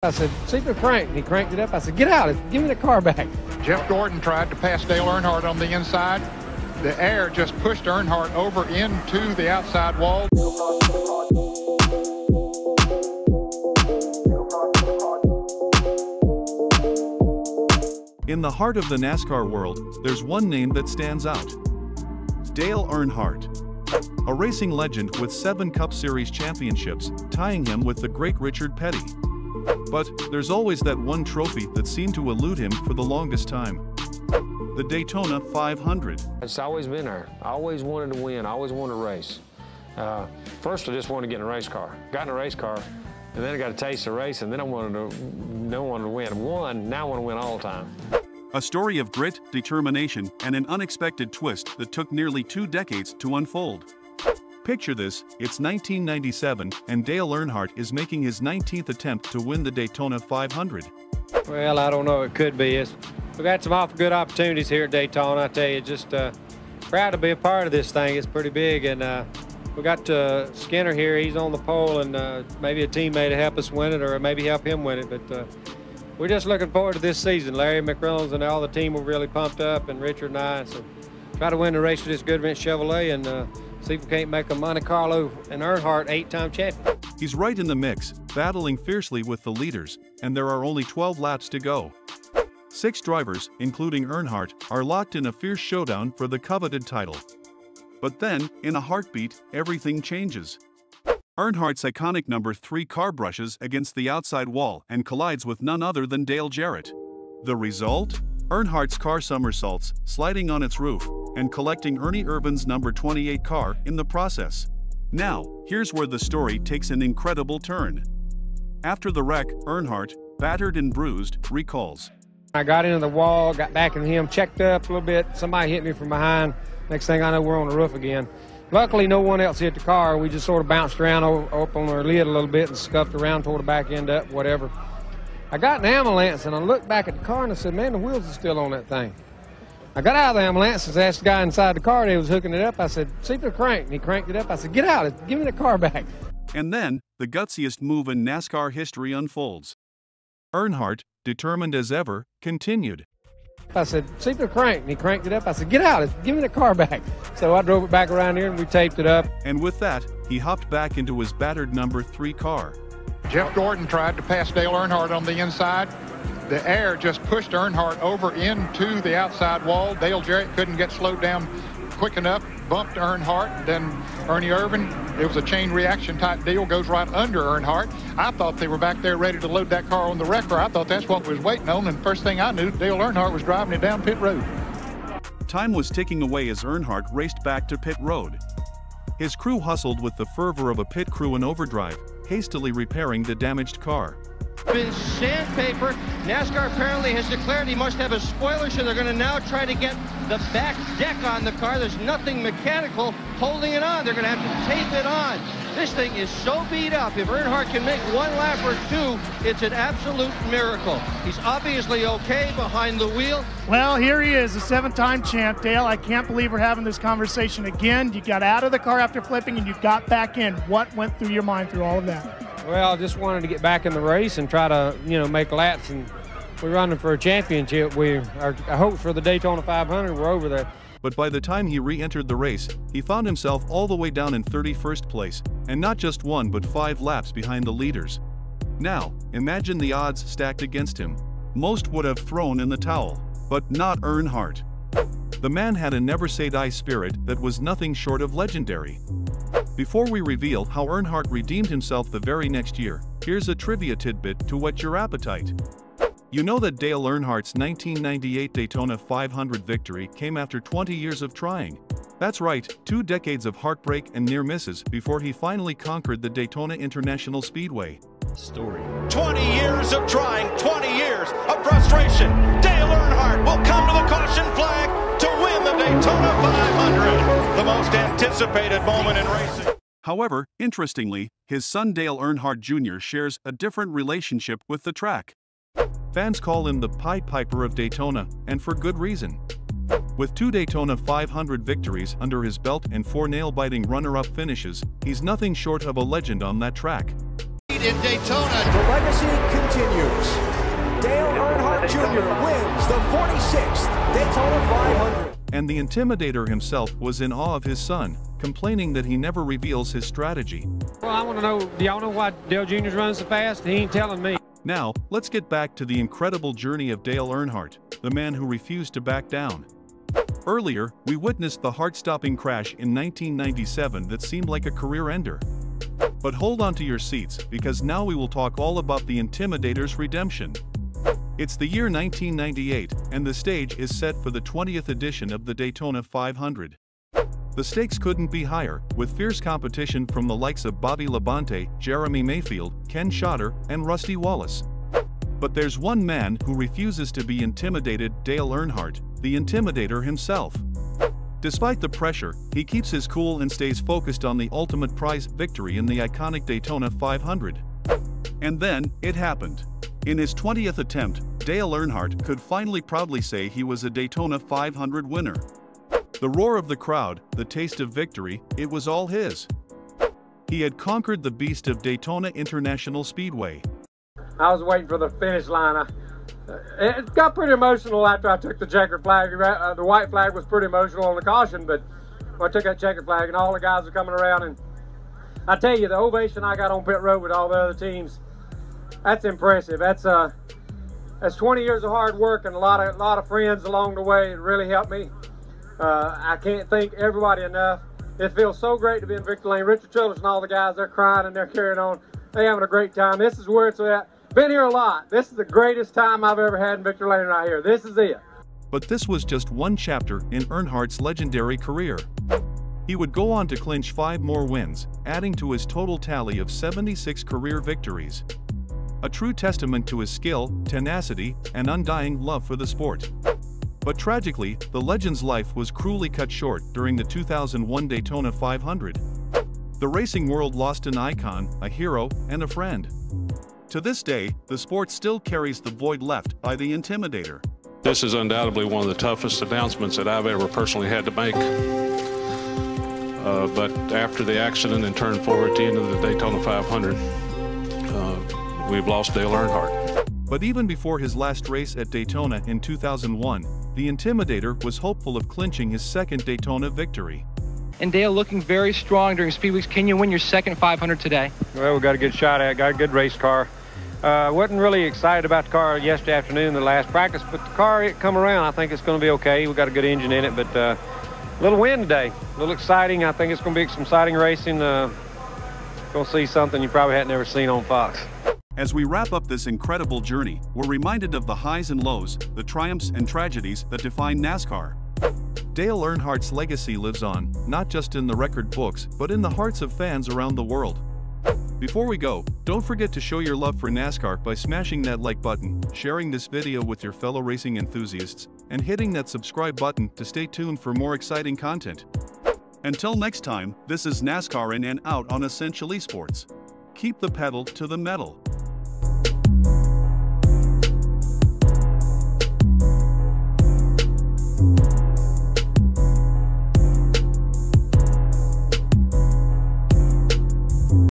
I said, see if it crank. And he cranked it up. I said, get out. Give me the car back. Jeff Gordon tried to pass Dale Earnhardt on the inside. The air just pushed Earnhardt over into the outside wall. In the heart of the NASCAR world, there's one name that stands out. Dale Earnhardt. A racing legend with 7 Cup Series championships, tying him with the great Richard Petty. But there's always that one trophy that seemed to elude him for the longest time. The Daytona 500. It's always been there. I always wanted to win. I always wanted to race. First, I just wanted to get in a race car. Got in a race car, and then I got a taste of racing, and then I wanted to win. Won, now I want to win all the time. A story of grit, determination, and an unexpected twist that took nearly 2 decades to unfold. Picture this, it's 1997, and Dale Earnhardt is making his 19th attempt to win the Daytona 500. Well, I don't know, it could be. We've got some awful good opportunities here at Daytona, I tell you. Just proud to be a part of this thing. It's pretty big, and we got Skinner here. He's on the pole, and maybe a teammate to help us win it, or maybe help him win it. But we're just looking forward to this season. Larry McReynolds and all the team were really pumped up, and Richard and I. So try to win the race for this Goodwrench Chevrolet, and see if we can't make a Monte Carlo and Earnhardt 8-time champion. He's right in the mix, battling fiercely with the leaders, and there are only 12 laps to go. 6 drivers, including Earnhardt, are locked in a fierce showdown for the coveted title. But then, in a heartbeat, everything changes. Earnhardt's iconic number 3 car brushes against the outside wall and collides with none other than Dale Jarrett. The result? Earnhardt's car somersaults, sliding on its roof, and collecting Ernie Irvan's number 28 car in the process. Now, here's where the story takes an incredible turn. After the wreck, Earnhardt, battered and bruised, recalls. I got into the wall, got back in him, checked up a little bit. Somebody hit me from behind. Next thing I know, we're on the roof again. Luckily, no one else hit the car. We just sort of bounced around up on our lid a little bit and scuffed around toward the back end up, whatever. I got in the ambulance, and I looked back at the car, and I said, man, the wheels are still on that thing. I got out of the ambulance and asked the guy inside the car that was hooking it up. I said, see if it crank. And he cranked it up. I said, get out. Give me the car back. And then, the gutsiest move in NASCAR history unfolds. Earnhardt, determined as ever, continued. I said, see if it crank. And he cranked it up. I said, get out. Give me the car back. So I drove it back around here, and we taped it up. And with that, he hopped back into his battered number 3 car. Jeff Gordon tried to pass Dale Earnhardt on the inside. The air just pushed Earnhardt over into the outside wall. Dale Jarrett couldn't get slowed down quick enough, bumped Earnhardt. Then Ernie Irvan, it was a chain reaction type deal, goes right under Earnhardt. I thought they were back there ready to load that car on the wrecker. I thought that's what we was waiting on, and first thing I knew, Dale Earnhardt was driving it down pit road. Time was ticking away as Earnhardt raced back to pit road. His crew hustled with the fervor of a pit crew in overdrive, hastily repairing the damaged car. Been sandpaper. NASCAR apparently has declared he must have a spoiler, so they're going to now try to get the back deck on the car. There's nothing mechanical holding it on. They're going to have to tape it on. This thing is so beat up. If Earnhardt can make 1 lap or 2, it's an absolute miracle. He's obviously okay behind the wheel. Well, here he is, a 7-time champ. Dale, I can't believe we're having this conversation again. You got out of the car after flipping and you got back in. What went through your mind through all of that? Well, I just wanted to get back in the race and try to, make laps, and we're running for a championship. Our hopes for the Daytona 500 were over there. But by the time he re-entered the race, he found himself all the way down in 31st place, and not just 1 but 5 laps behind the leaders. Now, imagine the odds stacked against him. Most would have thrown in the towel, but not Earnhardt. The man had a never-say-die spirit that was nothing short of legendary. Before we reveal how Earnhardt redeemed himself the very next year, here's a trivia tidbit to whet your appetite. You know that Dale Earnhardt's 1998 Daytona 500 victory came after 20 years of trying. That's right, 2 decades of heartbreak and near misses before he finally conquered the Daytona International Speedway. Story. 20 years of trying, 20 years of frustration. Dale Earnhardt will come to the caution flag to win the Daytona 500, the most anticipated moment in racing. However, interestingly, his son Dale Earnhardt Jr. shares a different relationship with the track. Fans call him the Pied Piper of Daytona, and for good reason. With 2 Daytona 500 victories under his belt and 4 nail-biting runner-up finishes, he's nothing short of a legend on that track. lead in Daytona. The legacy continues. Dale Earnhardt Jr. wins the 46th Daytona 500. And the Intimidator himself was in awe of his son, complaining that he never reveals his strategy. Well, I want to know, do y'all know why Dale Jr.'s running so fast? He ain't telling me. Now, let's get back to the incredible journey of Dale Earnhardt, the man who refused to back down. Earlier, we witnessed the heart-stopping crash in 1997 that seemed like a career ender. But hold on to your seats, because now we will talk all about the Intimidator's redemption. It's the year 1998, and the stage is set for the 20th edition of the Daytona 500. The stakes couldn't be higher, with fierce competition from the likes of Bobby Labonte, Jeremy Mayfield, Ken Schotter, and Rusty Wallace. But there's one man who refuses to be intimidated: Dale Earnhardt, the Intimidator himself. Despite the pressure, he keeps his cool and stays focused on the ultimate prize, victory in the iconic Daytona 500. And then, it happened. In his 20th attempt, Dale Earnhardt could finally proudly say he was a Daytona 500 winner. The roar of the crowd, the taste of victory, it was all his. He had conquered the beast of Daytona International Speedway. I was waiting for the finish line. It got pretty emotional after I took the checkered flag. The white flag was pretty emotional on the caution, but when I took that checkered flag and all the guys were coming around, and I tell you, the ovation I got on pit road with all the other teams, that's impressive. That's 20 years of hard work and a lot of friends along the way. It really helped me. I can't thank everybody enough. It feels so great to be in Victory Lane. Richard Childress and all the guys, they're crying and they're carrying on. They're having a great time. This is where it's at. Been here a lot. This is the greatest time I've ever had in Victory Lane right here. This is it. But this was just one chapter in Earnhardt's legendary career. He would go on to clinch 5 more wins, adding to his total tally of 76 career victories. A true testament to his skill, tenacity, and undying love for the sport. But tragically, the legend's life was cruelly cut short during the 2001 Daytona 500. The racing world lost an icon, a hero, and a friend. To this day, the sport still carries the void left by the Intimidator. This is undoubtedly one of the toughest announcements that I've ever personally had to make. But after the accident and turn forward at the end of the Daytona 500, we've lost Dale Earnhardt. But even before his last race at Daytona in 2001, the Intimidator was hopeful of clinching his second Daytona victory. And Dale looking very strong during Speed Weeks. Can you win your second 500 today? Well, we got a good shot at it. Got a good race car. Wasn't really excited about the car yesterday afternoon, the last practice, but the car, it come around. I think it's going to be okay. We got a good engine in it, but a little wind today. A little exciting. I think it's going to be some exciting racing. Going to see something you probably hadn't ever seen on Fox. As we wrap up this incredible journey, we're reminded of the highs and lows, the triumphs and tragedies that define NASCAR. Dale Earnhardt's legacy lives on, not just in the record books, but in the hearts of fans around the world. Before we go, don't forget to show your love for NASCAR by smashing that like button, sharing this video with your fellow racing enthusiasts, and hitting that subscribe button to stay tuned for more exciting content. Until next time, this is NASCAR in and out on Essential Esports. Keep the pedal to the metal.